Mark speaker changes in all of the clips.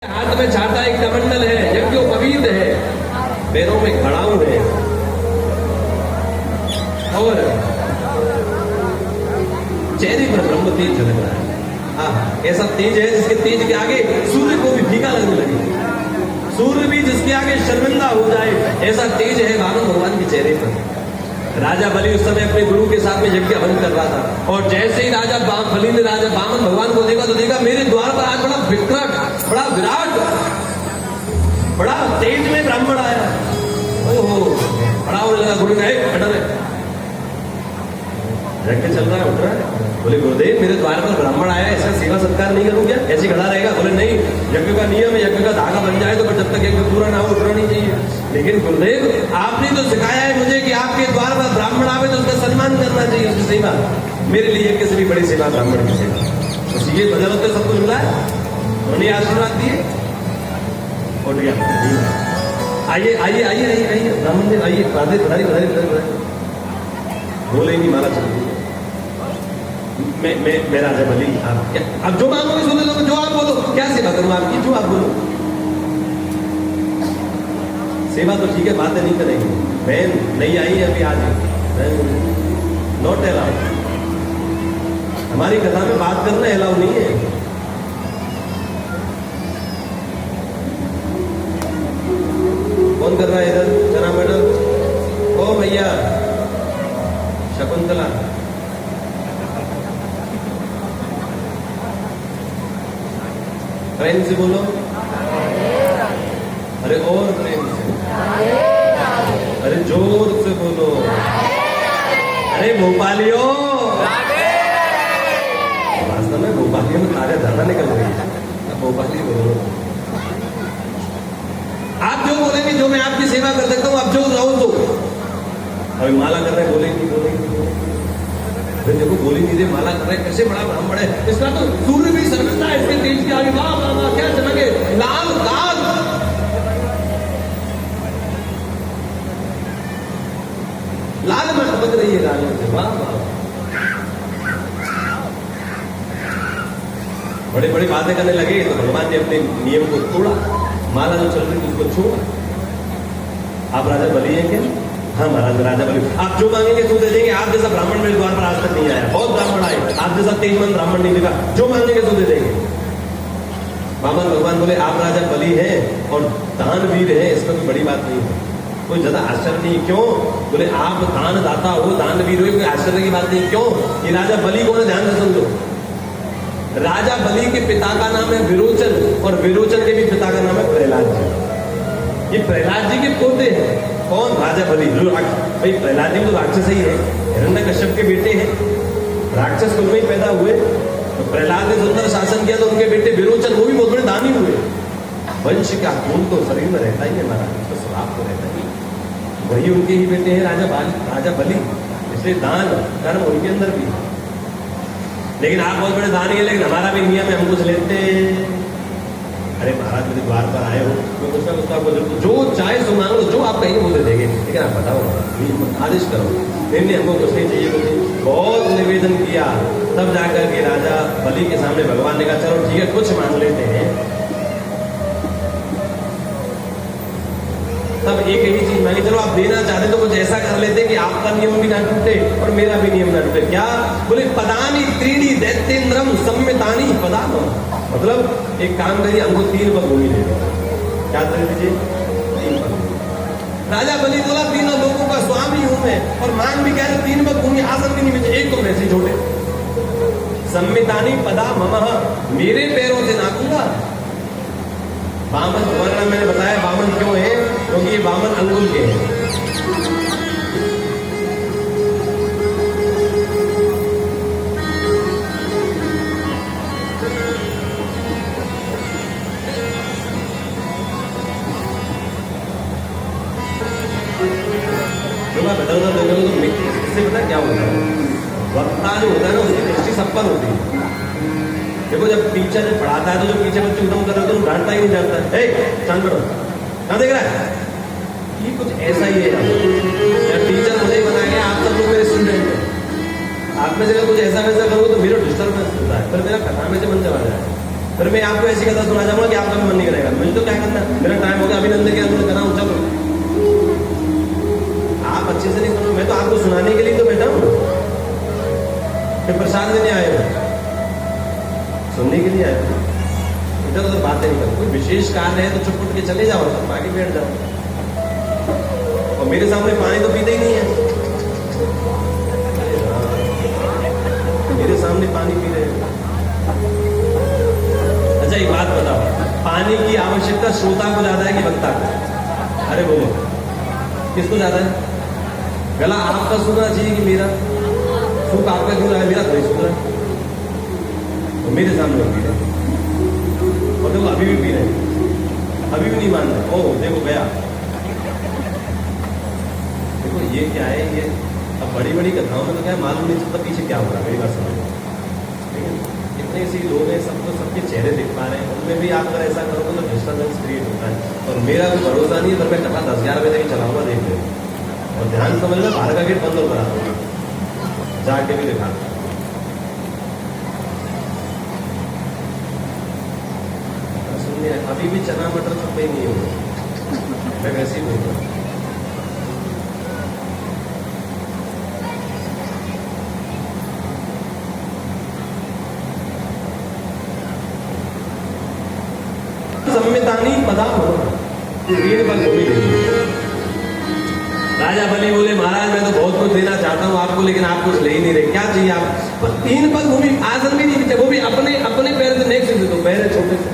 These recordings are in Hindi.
Speaker 1: हाथ में छाता एक कमंडल है, यज्ञोपवीत है, पैरों में खड़ाऊ है और चेहरे पर ब्रह्म तेज झलक रहा है। हाँ, ऐसा तेज है जिसके तेज के आगे सूर्य को भी फीका लगने लगे, सूर्य भी जिसके आगे शर्मिंदा हो जाए, ऐसा तेज है वामन भगवान के चेहरे पर। राजा बलि उस समय अपने गुरु के साथ में यज्ञ हवन कर रहा था और जैसे ही राजा बलि ने राजा वामन भगवान को देखा तो देखा मेरे द्वार पर आज बड़ा विकराट, बड़ा विराट, बड़ा तेज में ब्राह्मण आया। ओहो, बड़ा होने लगा। गुरु ने खड़ा है, यज्ञ चल रहा है, उठ रहा है। बोले गुरुदेव मेरे द्वार पर ब्राह्मण आया, इसका सेवा सत्कार नहीं करूं क्या? ऐसे खड़ा रहेगा? बोले नहीं, यज्ञ का नियम है, यज्ञ का धागा बन जाए तो पर जब तक यज्ञ पूरा ना हो उठना नहीं चाहिए। लेकिन गुरुदेव आपने तो सिखाया है मुझे कि आपके द्वार पर ब्राह्मण आवे तो उसका सम्मान करना चाहिए, उसकी सेवा। मेरे लिए यज्ञ से भी बड़ी सेवा ब्राह्मण की सेवा। तो ये बदल होते सब कुछ मिला है, उन्होंने आशीर्वाद दिए। उठ गया। आइए आइए आइए आइए आइए ब्राह्मण जी आइए, बधाई बधाई बधाई। बोले नहीं, माला चल रही है। मैं राजा बलि, अब जो मांगोगे सुन लो, जो आप बोलो। क्या सेवा करूं आपकी? जो आप बोलो। सेवा तो ठीक है, बातें नहीं करेंगे। बहन नहीं आई है अभी, आज नॉट अलाउड। हमारी कथा में बात करना अलाउ नहीं है। कौन कर रहा है इधर? चना मैडम, ओ भैया शकुंतला, प्रेम से बोलो। अरे और प्रेम से, अरे जोर से बोलो। अरे भोपालियों, वास्तव में भोपालियों में तारे ज्यादा निकल रही है। भोपाली बोलो। आप जो बोलेंगे, जो मैं आपकी सेवा कर सकता हूँ, आप जो रहो तो। अभी माला कर रहे, बोलेंगे बोलेंगे। देखो बोली नहीं दे, माला कर रहे, कैसे बड़ा ब्राह्मण है, इसका तो सूर्य भी शर्मिंदा है इसके तेज के आगे। वाह वाह वाह, क्या चमके, लाल लाल। लाल में समझ रही है लाल से। वाह वाह, बड़े बड़ी बातें करने लगे तो भगवान ने अपने नियम को तोड़ा। माला जो चल रही थी उसको छोड़ा। आप राजा बलि हैं क्या? हाँ महाराज, राजा बलि। आप जो मांगेंगे तो दे देंगे। आप जैसा ब्राह्मण मेरे द्वार पर आज तक नहीं आया, बहुत ब्राह्मण आए, आप जैसा तेजमंद ब्राह्मण नहीं दिखा। जो मांगेंगे तो दे देंगे। वामन भगवान बोले आप राजा बलि हैं और दानवीर है, इसमें कोई बड़ी बात नहीं है, कोई ज्यादा आश्चर्य नहीं। क्यों? बोले आप दान दाता हो, दानवीर हो, कोई आश्चर्य की बात नहीं। क्यों? ये राजा बलि कौन है? ध्यान से समझो। राजा बलि के पिता का नाम है विरोचन और विरोचन के भी पिता का नाम है प्रहलाद जी। ये प्रहलाद जी के पोते हैं। कौन? राजा बलि। भाई प्रहलाद जी तो राक्षस ही है, हिरण्यकश्यप के बेटे हैं, राक्षस कुल में ही पैदा हुए। तो प्रहलाद ने सुंदर शासन किया तो उनके बेटे विरोचन, वो भी बहुत बड़े दानी हुए। वंश का खून तो शरीर में रहता ही है महाराज, तो स्वभाव तो रहता ही। वही उनके ही बेटे हैं राजा बलि, इसलिए दान कर्म उनके अंदर भी। लेकिन आप बहुत बड़े दानी है, लेकिन हमारा भी नियम है, हम कुछ लेते हैं। अरे महाराज मेरे द्वार पर आए हो तो कुछ ना कुछ आपको जो चाहे सो मांगो, जो आप कहेंगे वो दे देंगे। लेकिन आप बताओ, आदेश करो। नहीं हमको कुछ नहीं चाहिए, कुछ नहीं। बहुत निवेदन किया, तब जाकर के राजा बलि के सामने भगवान ने कहा चलो ठीक है, कुछ मांग लेते हैं। तब एक ही चीज मांगी, चलो आप देना चाहते तो कुछ ऐसा कर लेते कि आपका नियम भी ना टूटे और मेरा भी नियम ना टूटे। क्या? बोले पदानी त्रीणी दैत्येंद्रम सम्मितानी पदाम। मतलब एक काम करिए, हमको 3 पग भूमि दे दो। क्या दे दीजिए? 3 पग। राजा बलि बोला तीनों लोगों का स्वामी हूं मैं, और मांग भी कह रहे 3 पग भूमि आसन भी नहीं मिले, एक तो वैसे छोटे। सम्मितानी पदा मम, मेरे पैरों से नापूंगा। वामन वर्ण मैंने बताया वामन क्यों है, क्योंकि ये वामन अंगुल के हैं। इससे पता क्या होता है, वक्ता जो होता है ना उसकी दृष्टि सब पर होती है। देखो जब टीचर जब पढ़ाता है तो जो पीछे बच्चे उदम कर रहे होते हैं डांटता ही नहीं जाता है। शांत करो, कहाँ देख रहा है? ये कुछ ऐसा ही है। टीचर मुझे बनाया, आप सब लोग मेरे स्टूडेंट हैं। आप में से अगर कुछ ऐसा वैसा करो तो मेरा डिस्टर्बेंस होता है, फिर मेरा कथा में से मन चला जाए। फिर मैं आपको ऐसी कथा सुना जाऊंगा कि आपका भी मन नहीं करेगा। मुझे तो क्या करना, मेरा टाइम हो गया, अभिनंदन के अंदर कराऊं, चलो आप अच्छे से नहीं सुनो, मैं तो आपको सुनाने के लिए तो बैठा हूं, फिर प्रसाद देने आए हो, सुनने के लिए आए हो, इधर उधर बातें नहीं करो। कोई विशेष कार्य है तो चुप उठ के चले जाओ, तो आगे बैठ जाओ। और मेरे सामने पानी तो पीते ही नहीं है, मेरे सामने पानी पी रहे हैं। अच्छा एक बात बताओ, पानी की आवश्यकता श्रोता को ज्यादा है कि वक्ता को? अरे बोलो, किसको ज्यादा है? गला आपका सुनना चाहिए कि मेरा? सुख आपका क्यों रहा है, मेरा थोड़ी सुन रहा है। तो मेरे सामने पी रहे, और देखो अभी भी पी रहे, अभी भी नहीं मान रहे। ओह देखो गया, देखो ये क्या है, ये अब बड़ी बड़ी कथाओं में तो क्या मालूम नहीं चलता पीछे क्या हो रहा है। मेरी बात समझ, ठीक है? इतने सी लोग हैं, सबको सबके चेहरे दिख पा रहे हैं, उनमें भी आप अगर ऐसा करोगे तो डिस्टर्बेंस क्रिएट होता है। और मेरा कोई भरोसा नहीं है, पर मैं कथा 10-11 बजे तक चलाऊंगा, देख लो। और ध्यान समझना, बाहर का गेट बंद हो करा दूंगा, जाके भी दिखा। सुनिए, अभी भी चना मटर सब पे नहीं होगा, मैं वैसे ही बोल रहा हूँ। सम्मितानी पदा तीन पर घूमी नहीं। राजा बलि बोले महाराज मैं तो बहुत कुछ देना चाहता हूं आपको, लेकिन आप कुछ ले ही नहीं रहे, क्या चाहिए आप? पर तीन पग भूमि, आसन भी नहीं, वो भी अपने अपने पैर से नेक्स्ट से, तो पैर छोटे से।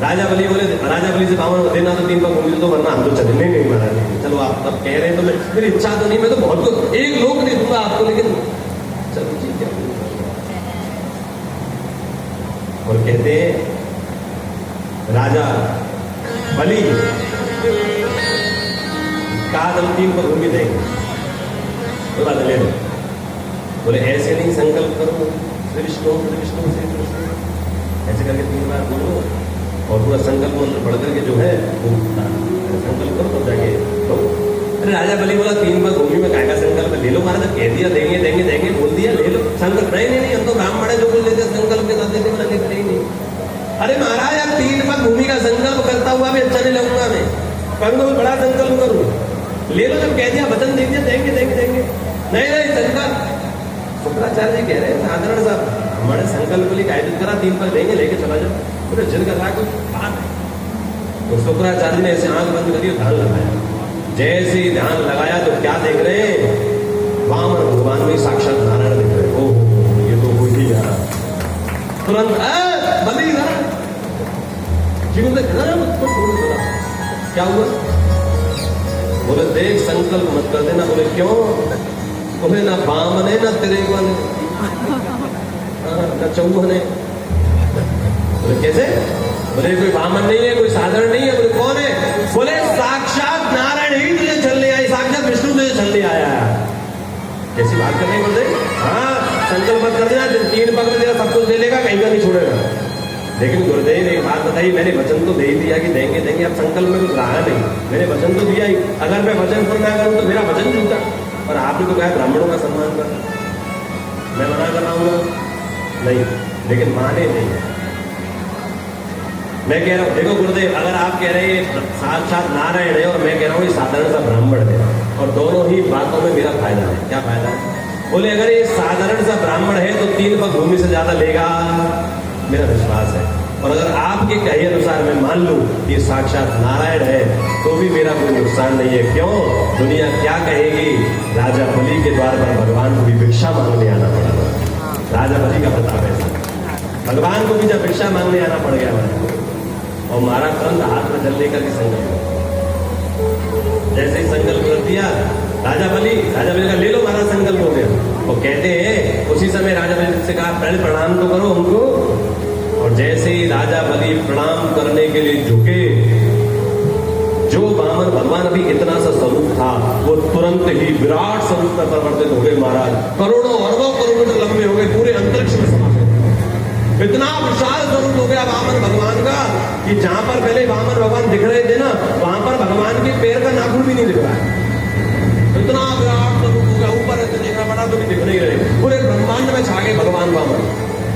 Speaker 1: राजा बलि बोले, राजा बलि से बावन देना तो 3 पग भूमि तो, वरना हम तो चले। नहीं नहीं महाराज नहीं, चलो आप तब कह रहे हैं तो मैं, मेरी इच्छा तो नहीं, मैं तो बहुत कुछ एक लोग नहीं दूंगा आपको, लेकिन चलो ठीक है। और कहते हैं राजा बलि कहा हम 3 पग भूमि देंगे, तो बात ले लो। बोले ऐसे नहीं, संकल्प करो, श्री विष्णु श्री विष्णु श्री कृष्ण, ऐसे करके 3 बार बोलो, और पूरा संकल्प मंत्र पढ़ करके जो है वो संकल्प करो, तब जाके तो। अरे राजा बलि बोला 3 पग भूमि में काय का संकल्प, ले लो महाराज, कह दिया देंगे देंगे देंगे, बोल दिया ले लो संकल्प। नहीं नहीं नहीं, हम तो ब्राह्मण है, जो कुछ लेते संकल्प के साथ देते, मैंने लेते ही नहीं। अरे महाराज आप 3 पग भूमि का संकल्प करता हुआ भी अच्छा नहीं लगूंगा, मैं कर दो, बड़ा संकल्प करूँ, ले लो, जब कह दिया वचन दे दिया, देंगे देंगे देंगे। नहीं नहीं संकल्प, शुक्राचार्य जी कह रहे हैं साधारण साहब, हमारे संकल्प के लिए आयोजित करा, 3 पग देंगे, लेके चला जाओ, पूरे जिद कर रहा कुछ बात है। तो शुक्राचार्य ने ऐसे आंख बंद करी, ध्यान लगाया। जैसे ही ध्यान लगाया तो क्या देख रहे हैं, वामन भगवान में साक्षात नारायण दिख रहे। ओह ये तो हो ही जा रहा, तुरंत बलि जीवन क्या हुआ? बोले देख संकल्प मत कर देना। बोले क्यों? बोले ना बामन है ना तेरे वाले ना चौहन है। बोले कैसे? बोले कोई बामन नहीं है, कोई साधारण नहीं है। बोले कौन है? बोले साक्षात नारायण ही तुझे चलने आए, साक्षात विष्णु तुझे चलने आया। कैसी बात करनी बोलते? हाँ संकल्प मत कर देना, 3 पग में तेरा सब कुछ दे लेगा, कहीं का नहीं छोड़ेगा। लेकिन गुरुदेव एक बात बताइए, मैंने वचन तो दे ही दिया कि देंगे देंगे, अब संकल्प में कुछ रहा नहीं, मैंने वचन तो दिया ही, अगर मैं वचन पूर्ण ना करूं तो मेरा वचन झूठा। और आपने तो कहा ब्राह्मणों का सम्मान कर, मैं मना कर रहा हूँ नहीं, लेकिन माने नहीं। मैं कह रहा हूँ देखो गुरुदेव, अगर आप कह रहे हैं साक्षात नारायण है और मैं कह रहा हूँ ये साधारण सा ब्राह्मण है, और दोनों ही बातों में मेरा फायदा है। क्या फायदा है? बोले अगर ये साधारण सा ब्राह्मण है तो 3 पग भूमि से ज्यादा लेगा, मेरा विश्वास है। और अगर आपके कहे अनुसार मैं मान लूं कि साक्षात नारायण है तो भी मेरा कोई नुकसान नहीं है। क्यों? दुनिया क्या कहेगी? राजा बलि के द्वार पर भगवान को भी भिक्षा मांगने आना पड़ा। राजा बलि का प्रताप है, भगवान को भी जब भिक्षा मांगने आना पड़ गया और मारा तुरंत हाथ में जल लेकर के संकल्प, जैसे ही संकल्प कर दिया राजा बलि का ले लो महाराज, संकल्प हो गया। वो कहते हैं उसी समय राजा बलि से कहा पहले प्रणाम तो करो हमको। और जैसे ही राजा बलि प्रणाम करने के लिए झुके, जो वामन भगवान अभी इतना सा स्वरूप था वो तुरंत ही विराट स्वरूप में परिवर्तित हो गए महाराज। करोड़ों अरबों किलोमीटर लंबे हो गए, पूरे अंतरिक्ष में समा गए। इतना विशाल स्वरूप हो गया वामन भगवान का कि जहां पर पहले वामन भगवान दिख रहे थे ना, वहां पर भगवान के पैर का नाखून भी नहीं दिख रहा है। इतना विराट स्वरूप हो गया, ऊपर ऐसे देखना पड़ा तो भी दिख नहीं रहे, पूरे ब्रह्मांड में छा गए भगवान वामन।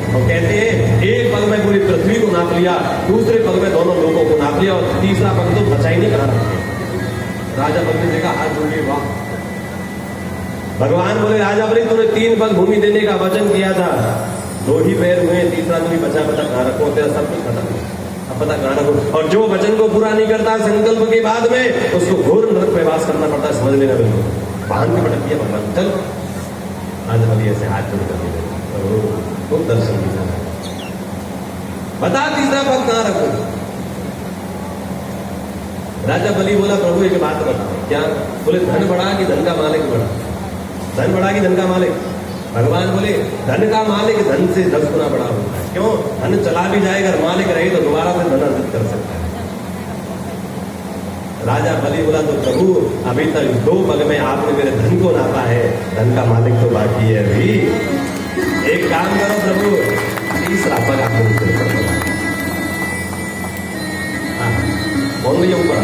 Speaker 1: और कहते हैं एक पग में पूरी पृथ्वी को नाप लिया, दूसरे पग में दोनों लोगों को नाप लिया, और तीसरा पग तो बचा ही नहीं बना रखा। राजा बलि ने देखा, हाथ जोड़ के वाह। भगवान बोले, राजा बलि तूने 3 पग भूमि देने का वचन किया था, 2 ही पैर हुए, तीसरा तो भी बचा कहाँ रखो, तेरा सब कुछ खत्म, अब पता कहाँ रखो। और जो वचन को पूरा नहीं करता संकल्प के बाद में, उसको घोर नरक में वास करना पड़ता है, समझ लेना बिल्कुल। बांध के पटक दिया भगवान, चल। राजा बलि ऐसे हाथ जोड़ कर खूब दर्शन दिया, बता तीसरा पग कहाँ रखो। राजा बलि बोला, प्रभु एक बात बताओ, क्या? बोले, धन बढ़ा कि धन का मालिक बढ़ा? धन बढ़ा कि धन का मालिक? भगवान बोले, धन का मालिक धन से 10 गुना बड़ा होता है। क्यों? धन चला भी जाएगा, मालिक रहे तो दोबारा से धन अर्जित कर सकता है। राजा बलि बोला, तो प्रभु अभी तक 2 पग में आपने मेरे धन को नापा है, धन का मालिक तो बाकी है अभी। एक काम करो प्रभु, तीसरा पग आप मुझे ऊपर बोला। कौन भैया ऊपर?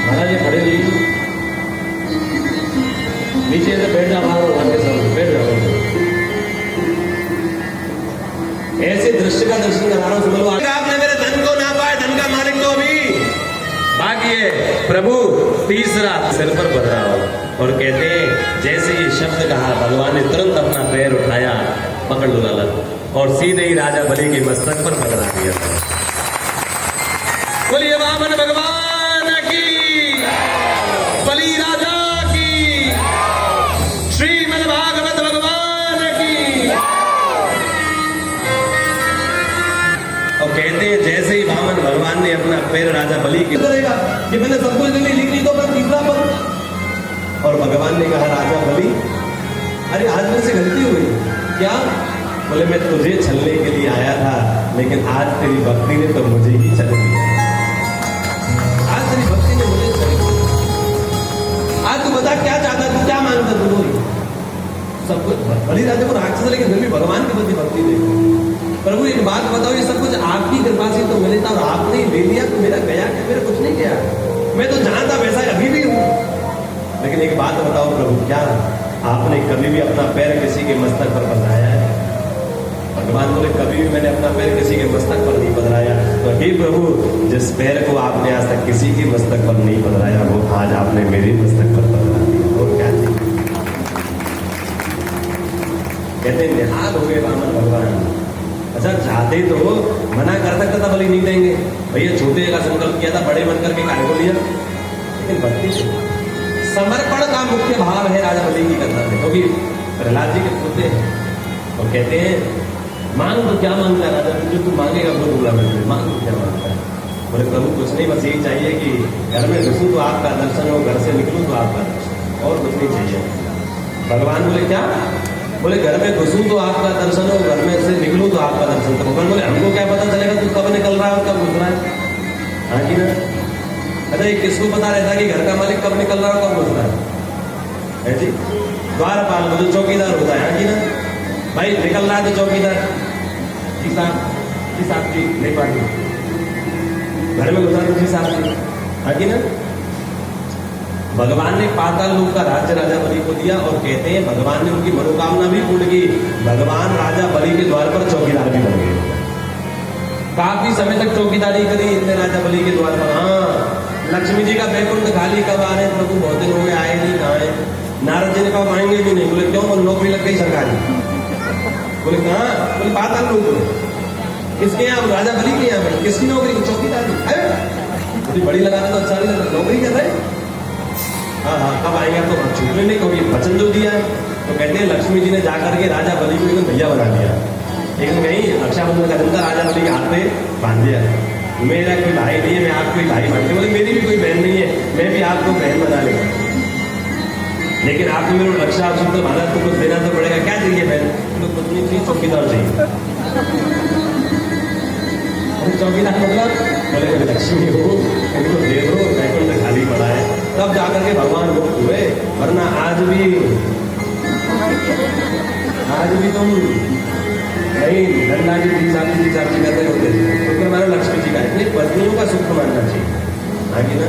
Speaker 1: महाराज ये खड़े नहीं, नीचे से बैठ जाओ, भगवान के सामने बैठ जाओ। ऐसे दृश्य का दर्शन करा रहा हूं, बोलो आपने मेरे धन को नापा है, धन का मालिक तो अभी बाकी है। प्रभु तीसरा सिर पर बढ़ रहा हो, और कहते हैं जैसे ये शब्द कहा, भगवान ने तुरंत अपना पैर उठाया, पकड़ लो लाला, और सीधे ही राजा बलि के मस्तक पर पकड़ा दिया। बोलिए वामन भगवान की, बलि राजा की, श्रीमद् भागवत भगवान की। और कहते हैं जैसे ही वामन भगवान ने अपना पैर राजा बलि के करेगा कि मैंने सब कुछ लिख ली, तो मैं तीसरा पग। और भगवान ने कहा, राजा बलि, अरे आज मेरे से गलती हो गई। क्या? बोले, मैं तुझे छलने के लिए आया था, लेकिन आज तेरी भक्ति ने तो मुझे ही छल दिया। आज तेरी भक्ति ने मुझे छल दिया। आज तू बता क्या चाहता, तू क्या मांगता, तू बोल। सब कुछ बलि राजा को राक्षस, लेकिन फिर भी भगवान के प्रति भक्ति दे। प्रभु एक बात बताओ, ये सब कुछ आपकी कृपा से तो मिले था, और आपने ले लिया तो मेरा गया क्या? मेरा कुछ नहीं गया, मैं तो जहां था वैसा अभी भी हूं। लेकिन एक बात बताओ प्रभु, क्या आपने कभी भी अपना पैर किसी के मस्तक पर पधराया है? भगवान बोले, कभी भी मैंने अपना पैर किसी के मस्तक पर नहीं पधराया। तो हे प्रभु, जिस पैर को आपने आज तक किसी के मस्तक पर नहीं पधराया, वो आज आपने मेरे मस्तक पर पधरा दिया। और क्या चाहिए? कहते निहाल हो गए वामन भगवान। अच्छा, चाहते तो मना कर सकता था, बलि नहीं देंगे भैया, छोटे का संकल्प किया था, बड़े मन करके कार्य को लिया। लेकिन भक्ति समर्पण का मुख्य भाव है राजा बलि की करना है, क्योंकि प्रहलाद जी के पुत्र हैं। और कहते हैं, मांग तो क्या मांगता है राजा, जो तू मांगेगा वो दूंगा मैं, मांग तो क्या मांगता है? बोले, प्रभु कुछ नहीं, बस यही चाहिए कि घर में घुसूं तो आपका दर्शन हो, घर से निकलूं तो आपका दर्शन, और कुछ नहीं चाहिए। भगवान बोले, क्या? बोले, घर में घुसूं तो आपका दर्शन हो, घर में से निकलूं तो आपका दर्शन। तो भगवान बोले, हमको क्या पता चलेगा तू कब निकल रहा है और कब घुस रहा है? हाँ कि ना? अच्छा, ये किसको पता रहता है कि घर का मालिक कब निकल रहा है, कब घुस रहा है जी? द्वारपाल जो चौकीदार होता है, हाँ कि ना? भाई निकल रहा है तो चौकीदार किसान की नहीं पाती, घर में घुसा तो किसान की, हाँ कि ना? भगवान ने पाताल लोक का राज्य राजा बलि को दिया, और कहते हैं भगवान ने उनकी मनोकामना भी पूर्ण की। भगवान राजा बलि के द्वार पर चौकीदार भी बन गए। काफी समय तक चौकीदारी करी इतने राजा बलि के द्वार पर। हाँ, लक्ष्मी जी का बैकुंठ खाली कब आ रहे प्रभु, बहुत दिन हो गए आए नहीं, कहाँ है? नारद जी ने कहा आएंगे भी नहीं। बोले, क्यों? बोले, नौकरी लग गई सरकारी। बोले, कहाँ? बोले, पाताल लोक। किसके यहाँ? राजा बलि के यहाँ। किसकी नौकरी? चौकीदारी। अरे बड़ी लगाना तो अच्छा नहीं लगता, नौकरी कर रहे। हाँ हाँ, कब आएंगे? आप तो छूटने नहीं, क्योंकि वचन जो दिया है। तो कहते हैं लक्ष्मी जी ने जाकर के राजा बलि को एकदम भैया बना दिया। लेकिन नहीं, रक्षाबंधन का दिन था, राजा बलि के हाथ पे बांध दिया, मेरा कोई भाई नहीं है, मैं आपको ही भाई बनते। बोले, मेरी भी कोई बहन नहीं है, मैं भी आपको बहन बना लेगा। लेकिन आपने मेरे रक्षा सूत्र भारत को कुछ देना तो पड़ेगा। क्या चाहिए बहन? तो कुछ नहीं चाहिए, चौकीदार चाहिए। चौकीदार मतलब? बोले, लक्ष्मी हो, इनको दे दो, बैकुंठ खाली पड़ा है। तब जाकर के भगवान मुक्त हुए, वरना आज भी तुम नहीं, गंगा जी 30 साल करते होते। सुख मानना चाहिए। आगे ना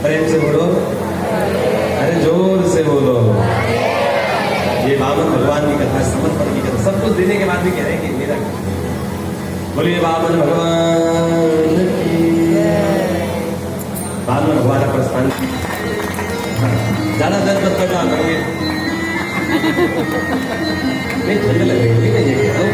Speaker 1: प्रेम से बोलो, अरे जोर से बोलो। ये वामन भगवान की कथा, समर्पण की कथा, सब कुछ देने के बाद भी कह रहे हैं कि मेरा बोलिए वामन भगवान की। वामन भगवान का प्रस्थान ज्यादा दर्द मत करना करोगे नहीं, ठंड लगेगी नहीं, ये